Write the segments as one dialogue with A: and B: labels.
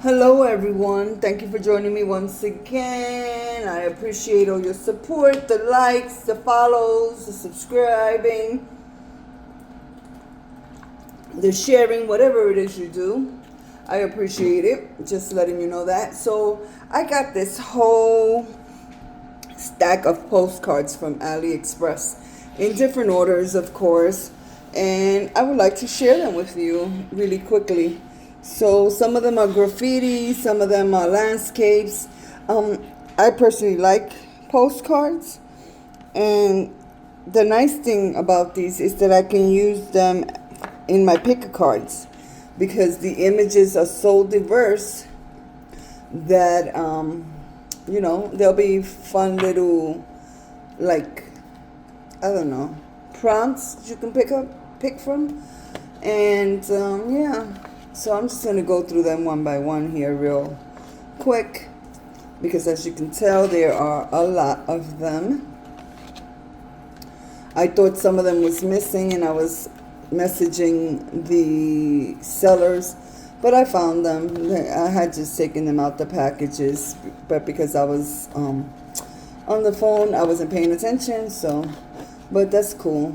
A: Hello everyone, thank you for joining me once again. I appreciate all your support, the likes, the follows, the subscribing, the sharing, whatever it is you do. I appreciate it, just letting you know that. So I got this whole stack of postcards from Aliexpress in different orders, of course, and I would like to share them with you really quickly. So some of them are graffiti, some of them are landscapes. I personally like postcards, and the nice thing about these is that I can use them in my picker cards because the images are so diverse that they'll be fun little, like, I don't know, prompts you can pick from, and yeah. So I'm just going to go through them one by one here real quick because as you can tell there are a lot of them. I thought some of them was missing and I was messaging the sellers, but I found them. I had just taken them out the packages, but because I was on the phone I wasn't paying attention, so, but that's cool.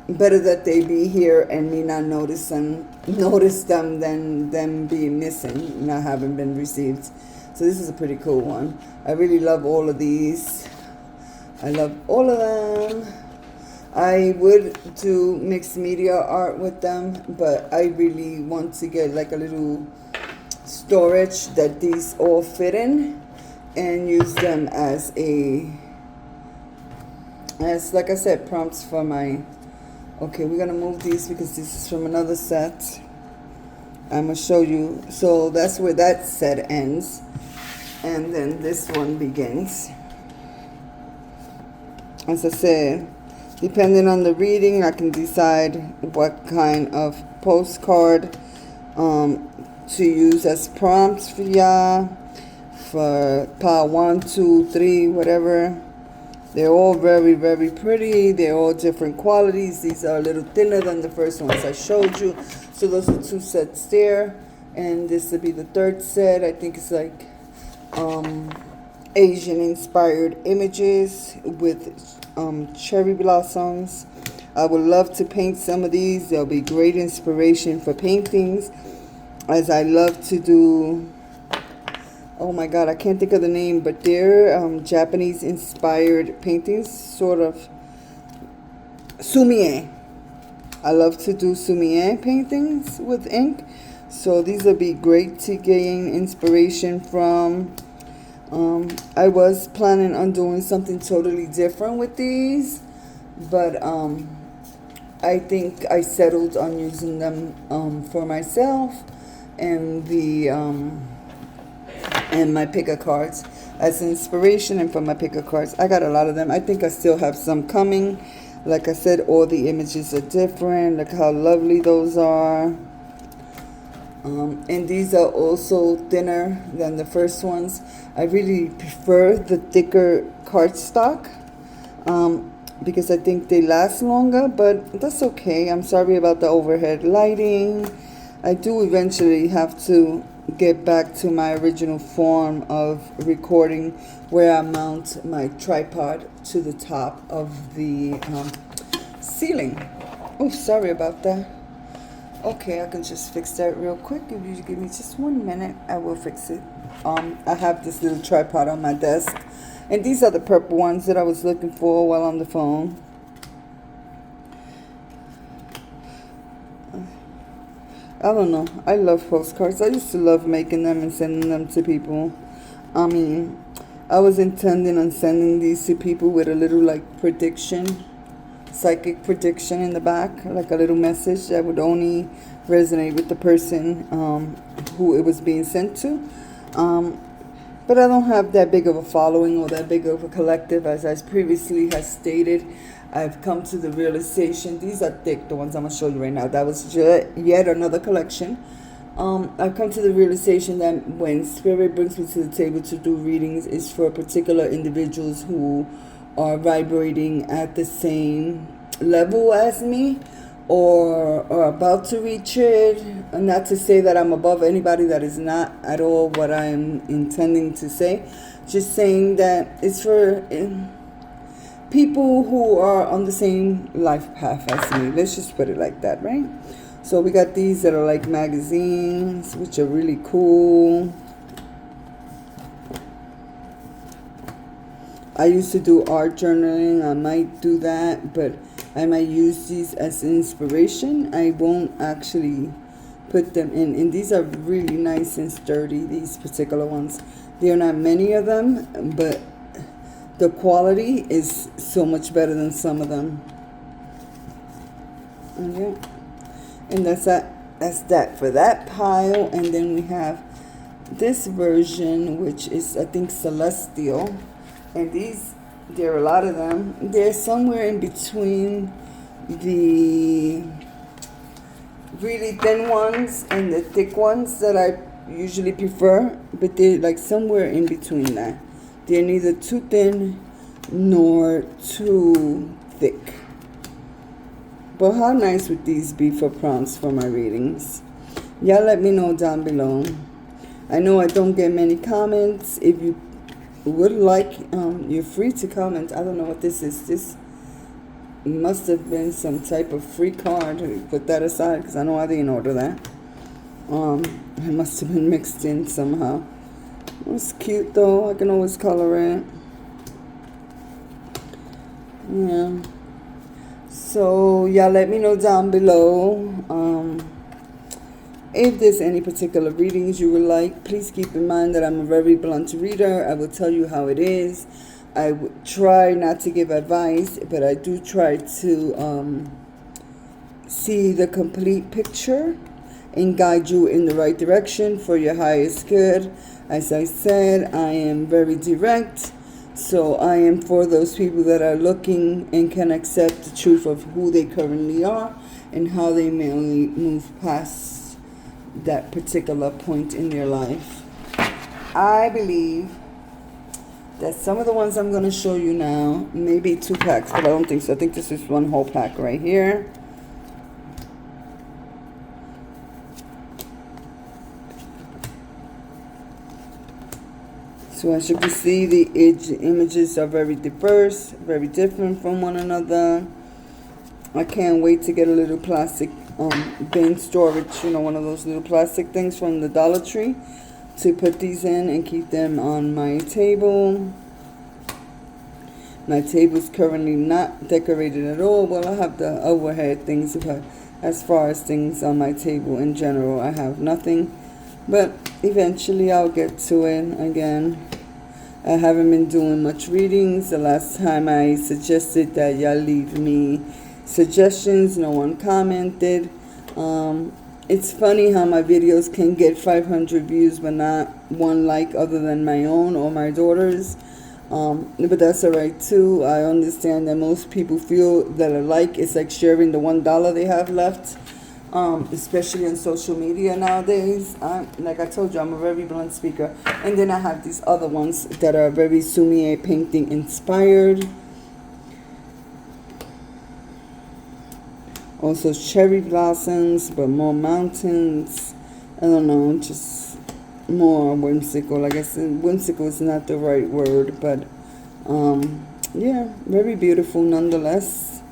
A: Better that they be here and me not notice them than them being missing, not having been received. So this is a pretty cool one. I really love all of these. I love all of them. I would do mixed media art with them, but I really want to get like a little storage that these all fit in and use them as like I said, prompts for my. Okay, we're gonna move these because this is from another set. I'm gonna show you. So that's where that set ends, and then this one begins. As I said, depending on the reading, I can decide what kind of postcard to use as prompts for y'all, for part 1, 2, 3, whatever. They're all very, very pretty. They're all different qualities. These are a little thinner than the first ones I showed you. So those are 2 sets there. And this will be the 3rd set. I think it's like Asian inspired images with cherry blossoms. I would love to paint some of these. They'll be great inspiration for paintings, as I love to do. Oh my god, I can't think of the name, but they're Japanese inspired paintings, sort of sumie. I love to do sumie paintings with ink, so these will be great to gain inspiration from. I was planning on doing something totally different with these, but I think I settled on using them for myself and and my picker cards as inspiration, and for my picker cards. I got a lot of them. I think I still have some coming. Like I said, all the images are different. Look how lovely those are. And these are also thinner than the first ones. I really prefer the thicker cardstock because I think they last longer, but that's okay. I'm sorry about the overhead lighting. I do eventually have to get back to my original form of recording, where I mount my tripod to the top of the ceiling. Oh, sorry about that. Okay, I can just fix that real quick. If you give me just 1 minute, I will fix it. I have this little tripod on my desk, and these are the purple ones that I was looking for while on the phone. I don't know. I love postcards. I used to love making them and sending them to people. I mean, I was intending on sending these to people with a little like prediction, psychic prediction in the back, like a little message that would only resonate with the person who it was being sent to. But I don't have that big of a following or that big of a collective, as I previously has stated. I've come to the realization, these are thick, the ones I'm going to show you right now. That was yet another collection. I've come to the realization that when Spirit brings me to the table to do readings, it's for particular individuals who are vibrating at the same level as me, or about to reach it. And not to say that I'm above anybody, that is not at all what I'm intending to say. Just saying that it's for people who are on the same life path as me. Let's just put it like that, right? So we got these that are like magazines, which are really cool. I used to do art journaling. I might do that, but I might use these as inspiration. I won't actually put them in. And these are really nice and sturdy, these particular ones. There are not many of them, but the quality is so much better than some of them. Okay. And that's that for that pile. And then we have this version, which is, I think, Celestial. And these, there are a lot of them. They're somewhere in between the really thin ones and the thick ones that I usually prefer. But they're like somewhere in between that. They're neither too thin nor too thick. But how nice would these be for prompts for my readings? Y'all let me know down below. I know I don't get many comments. If you would like, you're free to comment. I don't know what this is. This must have been some type of free card. Put that aside because I know I didn't order that. It must have been mixed in somehow. It's cute though. I can always color it. Yeah. So y'all let me know down below if there's any particular readings you would like. Please keep in mind that I'm a very blunt reader. I will tell you how it is. I would try not to give advice, but I do try to see the complete picture and guide you in the right direction for your highest good. As I said, I am very direct. So I am for those people that are looking and can accept the truth of who they currently are and how they may only move past that particular point in their life. I believe that some of the ones I'm going to show you now, maybe 2 packs, but I don't think so. I think this is 1 whole pack right here. So as you can see, the images are very diverse, very different from one another. I can't wait to get a little plastic bin storage, you know, one of those little plastic things from the Dollar Tree to put these in and keep them on my table. My table is currently not decorated at all. Well, I have the overhead things, but as far as things on my table in general, I have nothing. But eventually I'll get to it again. I haven't been doing much readings. The last time I suggested that y'all leave me suggestions, no one commented. It's funny how my videos can get 500 views but not 1 like other than my own or my daughter's. But that's alright too. I understand that most people feel that a like is like sharing the $1 they have left. Especially on social media nowadays. Like I told you, I'm a very blunt speaker. And then I have these other ones that are very Sumi painting inspired. Also cherry blossoms, but more mountains. I don't know, just more whimsical. I guess whimsical is not the right word, but yeah, very beautiful nonetheless.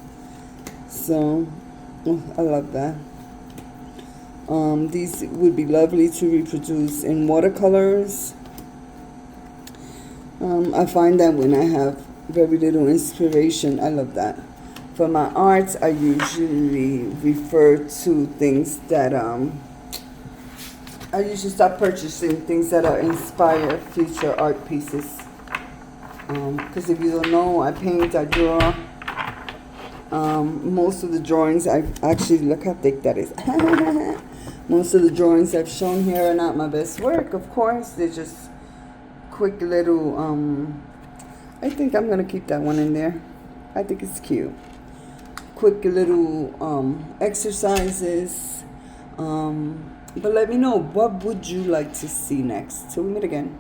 A: So, I love that. These would be lovely to reproduce in watercolors. I find that when I have very little inspiration, I love that. For my art, I usually refer to things that I usually start purchasing things that are inspire future art pieces. Because if you don't know, I paint, I draw. Most of the drawings I've actually, look how thick that is. Most of the drawings I've shown here are not my best work, of course. They're just quick little, I think I'm going to keep that one in there. I think it's cute. Quick little exercises. But let me know, what would you like to see next? Till we meet again.